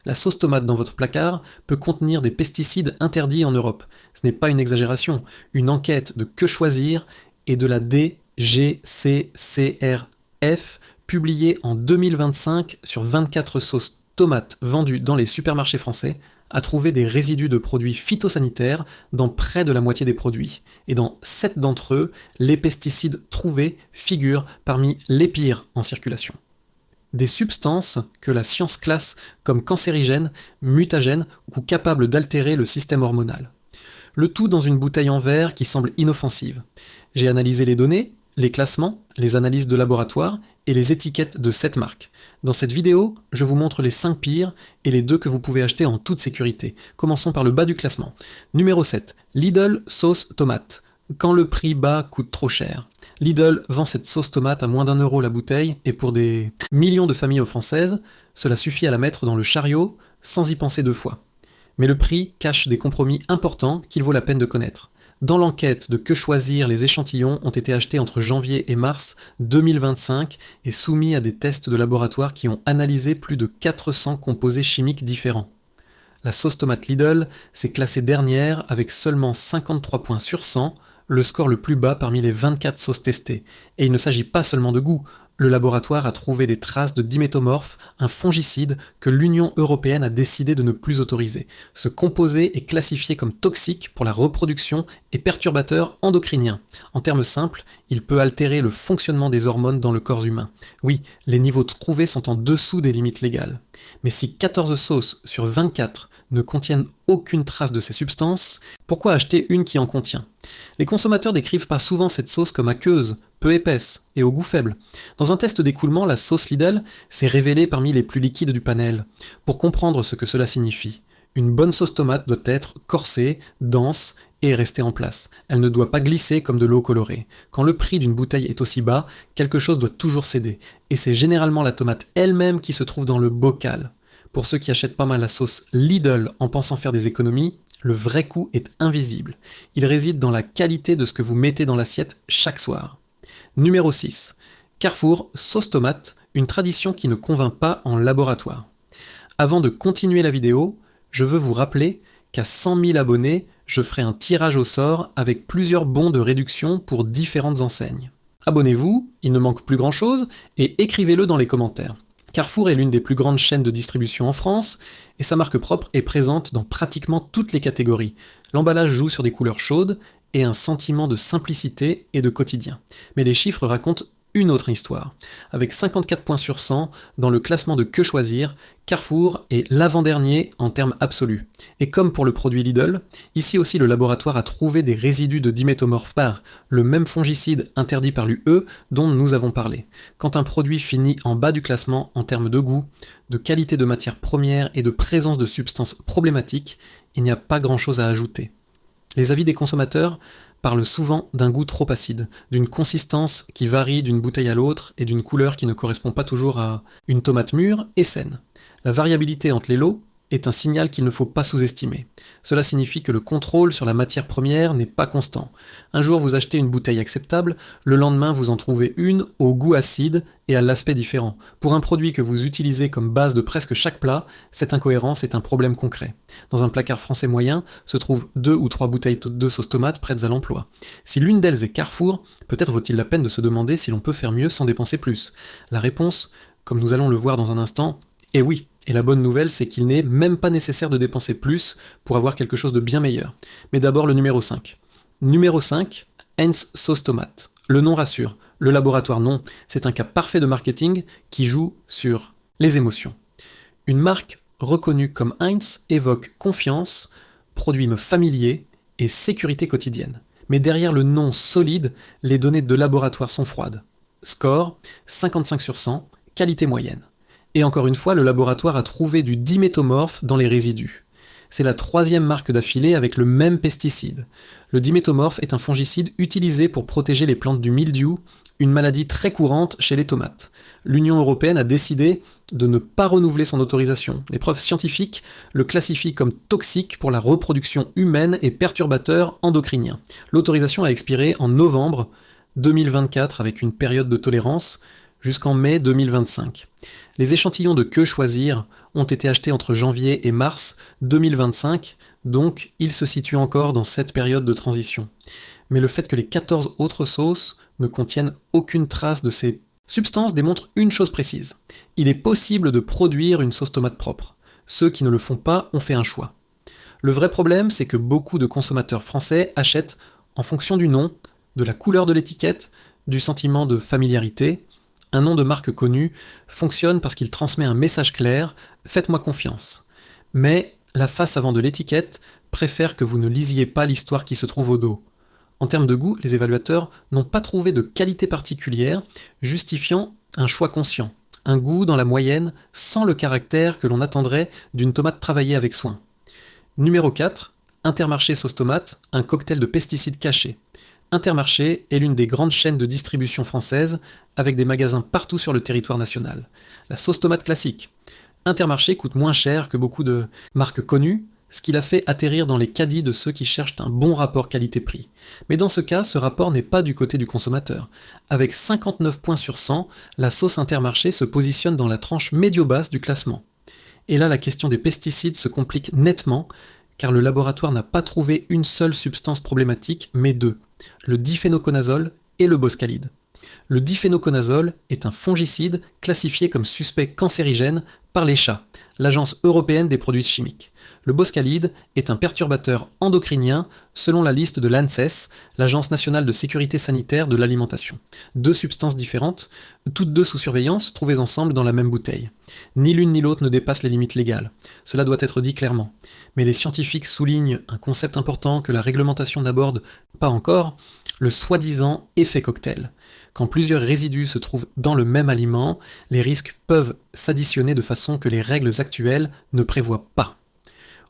La sauce tomate dans votre placard peut contenir des pesticides interdits en Europe. Ce n'est pas une exagération. Une enquête de Que choisir et de la DGCCRF, publiée en 2025 sur 24 sauces tomates vendues dans les supermarchés français, a trouvé des résidus de produits phytosanitaires dans près de la moitié des produits. Et dans 7 d'entre eux, les pesticides trouvés figurent parmi les pires en circulation. Des substances que la science classe comme cancérigènes, mutagènes ou capables d'altérer le système hormonal. Le tout dans une bouteille en verre qui semble inoffensive. J'ai analysé les données, les classements, les analyses de laboratoire et les étiquettes de 7 marques. Dans cette vidéo, je vous montre les 5 pires et les 2 que vous pouvez acheter en toute sécurité. Commençons par le bas du classement. Numéro 7. Lidl sauce tomate. Quand le prix bas coûte trop cher. Lidl vend cette sauce tomate à moins d'1 € la bouteille, et pour des millions de familles françaises, cela suffit à la mettre dans le chariot sans y penser 2 fois. Mais le prix cache des compromis importants qu'il vaut la peine de connaître. Dans l'enquête de Que choisir, les échantillons ont été achetés entre janvier et mars 2025 et soumis à des tests de laboratoire qui ont analysé plus de 400 composés chimiques différents. La sauce tomate Lidl s'est classée dernière avec seulement 53 points sur 100, le score le plus bas parmi les 24 sauces testées. Et il ne s'agit pas seulement de goût. Le laboratoire a trouvé des traces de diméthomorphe, un fongicide que l'Union européenne a décidé de ne plus autoriser. Ce composé est classifié comme toxique pour la reproduction et perturbateur endocrinien. En termes simples, il peut altérer le fonctionnement des hormones dans le corps humain. Oui, les niveaux trouvés sont en dessous des limites légales. Mais si 14 sauces sur 24 ne contiennent aucune trace de ces substances, pourquoi acheter une qui en contient ? Les consommateurs décrivent pas souvent cette sauce comme aqueuse, peu épaisse et au goût faible. Dans un test d'écoulement, la sauce Lidl s'est révélée parmi les plus liquides du panel. Pour comprendre ce que cela signifie, une bonne sauce tomate doit être corsée, dense et rester en place. Elle ne doit pas glisser comme de l'eau colorée. Quand le prix d'une bouteille est aussi bas, quelque chose doit toujours céder. Et c'est généralement la tomate elle-même qui se trouve dans le bocal. Pour ceux qui achètent pas mal la sauce Lidl en pensant faire des économies, le vrai coût est invisible. Il réside dans la qualité de ce que vous mettez dans l'assiette chaque soir. Numéro 6. Carrefour sauce tomate, une tradition qui ne convainc pas en laboratoire. Avant de continuer la vidéo, je veux vous rappeler qu'à 100 000 abonnés, je ferai un tirage au sort avec plusieurs bons de réduction pour différentes enseignes. Abonnez-vous, il ne manque plus grand chose, et écrivez-le dans les commentaires. Carrefour est l'une des plus grandes chaînes de distribution en France, et sa marque propre est présente dans pratiquement toutes les catégories. L'emballage joue sur des couleurs chaudes et un sentiment de simplicité et de quotidien. Mais les chiffres racontent une autre histoire. Avec 54 points sur 100 dans le classement de Que choisir, Carrefour est l'avant-dernier en termes absolus. Et comme pour le produit Lidl, ici aussi le laboratoire a trouvé des résidus de diméthomorphe par, le même fongicide interdit par l'UE dont nous avons parlé. Quand un produit finit en bas du classement en termes de goût, de qualité de matière première et de présence de substances problématiques, il n'y a pas grand-chose à ajouter. Les avis des consommateurs parlent souvent d'un goût trop acide, d'une consistance qui varie d'une bouteille à l'autre et d'une couleur qui ne correspond pas toujours à une tomate mûre et saine. La variabilité entre les lots est un signal qu'il ne faut pas sous-estimer. Cela signifie que le contrôle sur la matière première n'est pas constant. Un jour vous achetez une bouteille acceptable, le lendemain vous en trouvez une au goût acide et à l'aspect différent. Pour un produit que vous utilisez comme base de presque chaque plat, cette incohérence est un problème concret. Dans un placard français moyen se trouvent 2 ou 3 bouteilles de sauce tomate prêtes à l'emploi. Si l'une d'elles est Carrefour, peut-être vaut-il la peine de se demander si l'on peut faire mieux sans dépenser plus. La réponse, comme nous allons le voir dans un instant, est oui. Et la bonne nouvelle, c'est qu'il n'est même pas nécessaire de dépenser plus pour avoir quelque chose de bien meilleur. Mais d'abord le numéro 5. Numéro 5, Heinz sauce tomate. Le nom rassure, le laboratoire non, c'est un cas parfait de marketing qui joue sur les émotions. Une marque reconnue comme Heinz évoque confiance, produit familier et sécurité quotidienne. Mais derrière le nom solide, les données de laboratoire sont froides. Score, 55 sur 100, qualité moyenne. Et encore une fois, le laboratoire a trouvé du diméthomorphe dans les résidus. C'est la 3e marque d'affilée avec le même pesticide. Le diméthomorphe est un fongicide utilisé pour protéger les plantes du mildiou, une maladie très courante chez les tomates. L'Union européenne a décidé de ne pas renouveler son autorisation. Les preuves scientifiques le classifient comme toxique pour la reproduction humaine et perturbateur endocrinien. L'autorisation a expiré en novembre 2024 avec une période de tolérance jusqu'en mai 2025. Les échantillons de Que Choisir ont été achetés entre janvier et mars 2025, donc ils se situent encore dans cette période de transition. Mais le fait que les 14 autres sauces ne contiennent aucune trace de ces substances démontre une chose précise. Il est possible de produire une sauce tomate propre. Ceux qui ne le font pas ont fait un choix. Le vrai problème, c'est que beaucoup de consommateurs français achètent en fonction du nom, de la couleur de l'étiquette, du sentiment de familiarité. Un nom de marque connue fonctionne parce qu'il transmet un message clair, faites-moi confiance. Mais la face avant de l'étiquette préfère que vous ne lisiez pas l'histoire qui se trouve au dos. En termes de goût, les évaluateurs n'ont pas trouvé de qualité particulière, justifiant un choix conscient. Un goût dans la moyenne, sans le caractère que l'on attendrait d'une tomate travaillée avec soin. Numéro 4, Intermarché sauce tomate, un cocktail de pesticides cachés. Intermarché est l'une des grandes chaînes de distribution françaises, avec des magasins partout sur le territoire national. La sauce tomate classique. Intermarché coûte moins cher que beaucoup de marques connues, ce qui l'a fait atterrir dans les caddies de ceux qui cherchent un bon rapport qualité-prix. Mais dans ce cas, ce rapport n'est pas du côté du consommateur. Avec 59 points sur 100, la sauce Intermarché se positionne dans la tranche médio-basse du classement. Et là, la question des pesticides se complique nettement, car le laboratoire n'a pas trouvé une seule substance problématique, mais deux, le diphénoconazole et le boscalide. Le diphénoconazole est un fongicide classifié comme suspect cancérigène par l'ECHA, l'Agence européenne des produits chimiques. Le boscalide est un perturbateur endocrinien selon la liste de l'ANSES, l'Agence nationale de sécurité sanitaire de l'alimentation. Deux substances différentes, toutes deux sous surveillance, trouvées ensemble dans la même bouteille. Ni l'une ni l'autre ne dépassent les limites légales. Cela doit être dit clairement. Mais les scientifiques soulignent un concept important que la réglementation n'aborde pas encore, le soi-disant effet cocktail. Quand plusieurs résidus se trouvent dans le même aliment, les risques peuvent s'additionner de façon que les règles actuelles ne prévoient pas.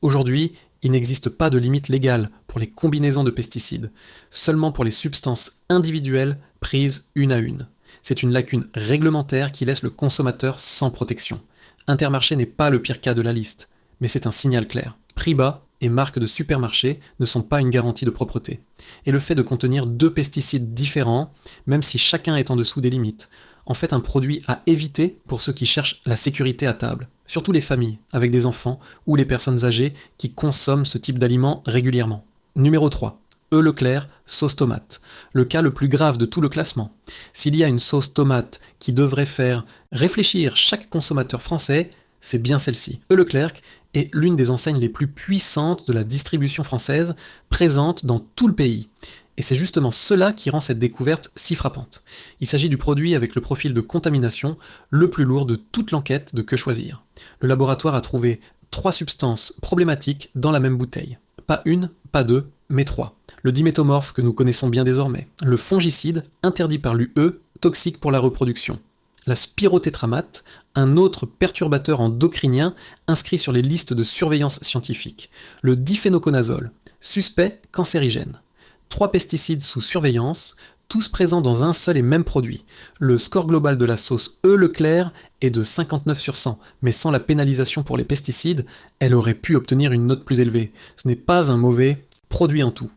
Aujourd'hui, il n'existe pas de limite légale pour les combinaisons de pesticides, seulement pour les substances individuelles prises une à une. C'est une lacune réglementaire qui laisse le consommateur sans protection. Intermarché n'est pas le pire cas de la liste, mais c'est un signal clair. Prix bas et marques de supermarché ne sont pas une garantie de propreté. Et le fait de contenir deux pesticides différents, même si chacun est en dessous des limites, en fait un produit à éviter pour ceux qui cherchent la sécurité à table. Surtout les familles, avec des enfants, ou les personnes âgées qui consomment ce type d'aliments régulièrement. Numéro 3. Leclerc, sauce tomate. Le cas le plus grave de tout le classement. S'il y a une sauce tomate qui devrait faire réfléchir chaque consommateur français, c'est bien celle-ci. Leclerc est l'une des enseignes les plus puissantes de la distribution française, présente dans tout le pays. Et c'est justement cela qui rend cette découverte si frappante. Il s'agit du produit avec le profil de contamination le plus lourd de toute l'enquête de Que Choisir. Le laboratoire a trouvé 3 substances problématiques dans la même bouteille. Pas une, pas deux, mais 3. Le diméthomorphe que nous connaissons bien désormais. Le fongicide, interdit par l'UE, toxique pour la reproduction. La spirotétramate, un autre perturbateur endocrinien inscrit sur les listes de surveillance scientifique. Le diphénoconazole, suspect cancérigène. 3 pesticides sous surveillance, tous présents dans un seul et même produit. Le score global de la sauce Leclerc est de 59 sur 100, mais sans la pénalisation pour les pesticides, elle aurait pu obtenir une note plus élevée. Ce n'est pas un mauvais produit en tout.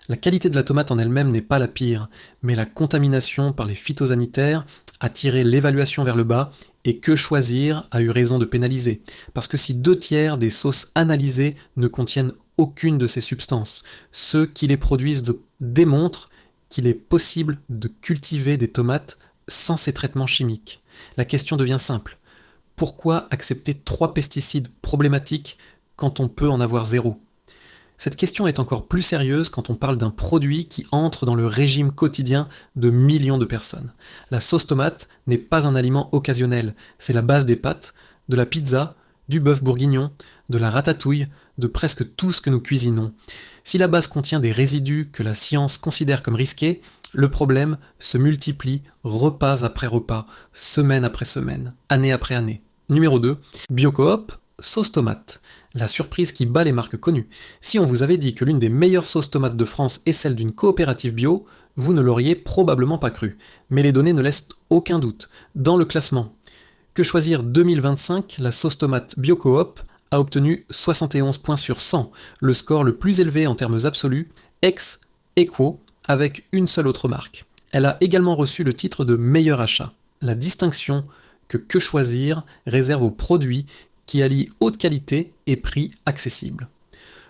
La qualité de la tomate en elle-même n'est pas la pire, mais la contamination par les phytosanitaires a tiré l'évaluation vers le bas et Que Choisir a eu raison de pénaliser. Parce que si 2/3 des sauces analysées ne contiennent aucune de ces substances, ceux qui les produisent démontrent qu'il est possible de cultiver des tomates sans ces traitements chimiques. La question devient simple. Pourquoi accepter 3 pesticides problématiques quand on peut en avoir 0 ? Cette question est encore plus sérieuse quand on parle d'un produit qui entre dans le régime quotidien de millions de personnes. La sauce tomate n'est pas un aliment occasionnel, c'est la base des pâtes, de la pizza, du bœuf bourguignon, de la ratatouille, de presque tout ce que nous cuisinons. Si la base contient des résidus que la science considère comme risqués, le problème se multiplie repas après repas, semaine après semaine, année après année. Numéro 2, Biocoop, sauce tomate. La surprise qui bat les marques connues. Si on vous avait dit que l'une des meilleures sauces tomates de France est celle d'une coopérative bio, vous ne l'auriez probablement pas cru. Mais les données ne laissent aucun doute. Dans le classement Que Choisir 2025, la sauce tomate Biocoop a obtenu 71 points sur 100, le score le plus élevé en termes absolus, ex aequo, avec une seule autre marque. Elle a également reçu le titre de meilleur achat. La distinction Que Choisir réserve aux produits qui allient haute qualité et prix accessible.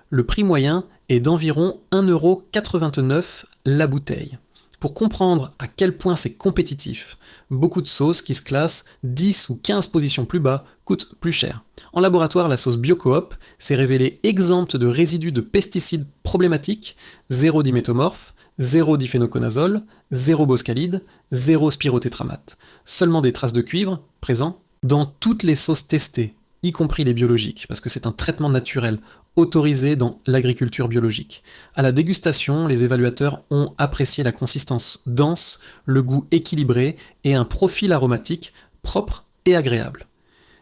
Le prix moyen est d'environ 1,89 € la bouteille. Pour comprendre à quel point c'est compétitif, beaucoup de sauces qui se classent 10 ou 15 positions plus bas coûtent plus cher. En laboratoire, la sauce BioCoop s'est révélée exempte de résidus de pesticides problématiques, 0 diméthomorphe, 0 diphénoconazole, 0 boscalide, 0 spirotétramate. Seulement des traces de cuivre présents dans toutes les sauces testées, y compris les biologiques, parce que c'est un traitement naturel autorisé dans l'agriculture biologique. À la dégustation, les évaluateurs ont apprécié la consistance dense, le goût équilibré et un profil aromatique propre et agréable.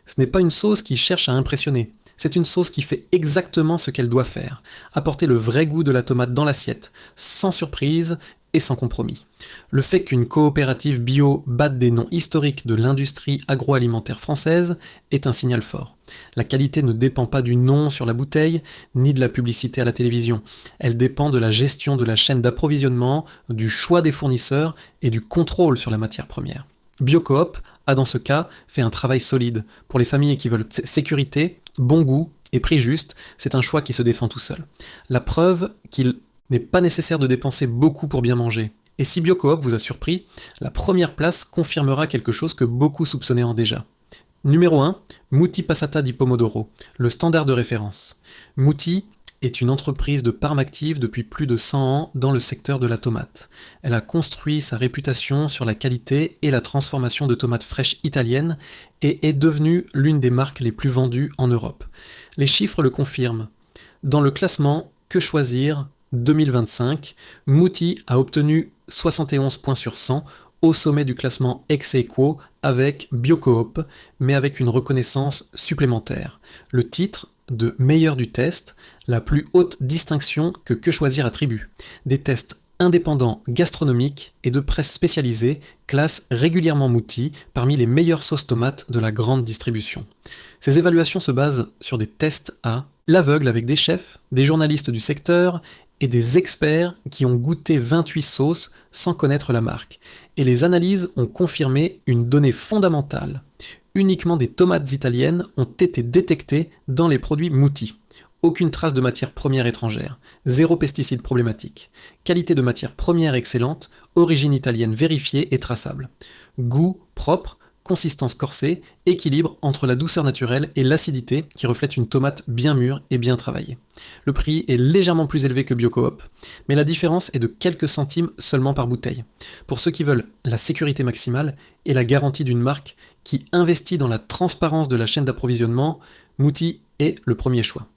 Ce n'est pas une sauce qui cherche à impressionner, c'est une sauce qui fait exactement ce qu'elle doit faire, apporter le vrai goût de la tomate dans l'assiette, sans surprise et sans compromis. Le fait qu'une coopérative bio batte des noms historiques de l'industrie agroalimentaire française est un signal fort. La qualité ne dépend pas du nom sur la bouteille, ni de la publicité à la télévision. Elle dépend de la gestion de la chaîne d'approvisionnement, du choix des fournisseurs et du contrôle sur la matière première. BioCoop a dans ce cas fait un travail solide. Pour les familles qui veulent sécurité, bon goût et prix juste, c'est un choix qui se défend tout seul. La preuve qu'il n'est pas nécessaire de dépenser beaucoup pour bien manger. Et si BioCoop vous a surpris, la première place confirmera quelque chose que beaucoup soupçonnaient en déjà. Numéro 1, Mutti Passata di Pomodoro, le standard de référence. Mutti est une entreprise de parme active depuis plus de 100 ans dans le secteur de la tomate. Elle a construit sa réputation sur la qualité et la transformation de tomates fraîches italiennes et est devenue l'une des marques les plus vendues en Europe. Les chiffres le confirment. Dans le classement Que Choisir 2025, Mutti a obtenu 71 points sur 100 au sommet du classement ex-aequo avec BioCoop, mais avec une reconnaissance supplémentaire. Le titre de meilleur du test, la plus haute distinction que Choisir attribue. Des tests indépendants gastronomiques et de presse spécialisée classent régulièrement Mutti parmi les meilleures sauces tomates de la grande distribution. Ces évaluations se basent sur des tests à l'aveugle avec des chefs, des journalistes du secteur et des experts qui ont goûté 28 sauces sans connaître la marque. Et les analyses ont confirmé une donnée fondamentale. Uniquement des tomates italiennes ont été détectées dans les produits Mutti. Aucune trace de matière première étrangère, 0 pesticides problématiques, qualité de matière première excellente, origine italienne vérifiée et traçable, goût propre, consistance corsée, équilibre entre la douceur naturelle et l'acidité qui reflète une tomate bien mûre et bien travaillée. Le prix est légèrement plus élevé que BioCoop, mais la différence est de quelques centimes seulement par bouteille. Pour ceux qui veulent la sécurité maximale et la garantie d'une marque qui investit dans la transparence de la chaîne d'approvisionnement, Mutti est le premier choix.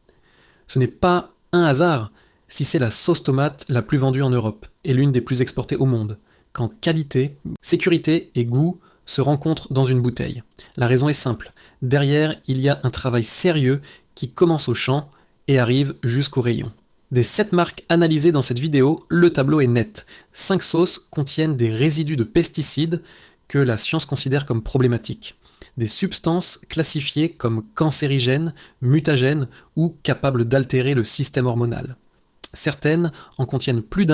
Ce n'est pas un hasard si c'est la sauce tomate la plus vendue en Europe et l'une des plus exportées au monde, quand qualité, sécurité et goût se rencontrent dans une bouteille. La raison est simple. Derrière, il y a un travail sérieux qui commence au champ et arrive jusqu'au rayon. Des 7 marques analysées dans cette vidéo, le tableau est net. 5 sauces contiennent des résidus de pesticides que la science considère comme problématiques. Des substances classifiées comme cancérigènes, mutagènes ou capables d'altérer le système hormonal. Certaines en contiennent plus d'un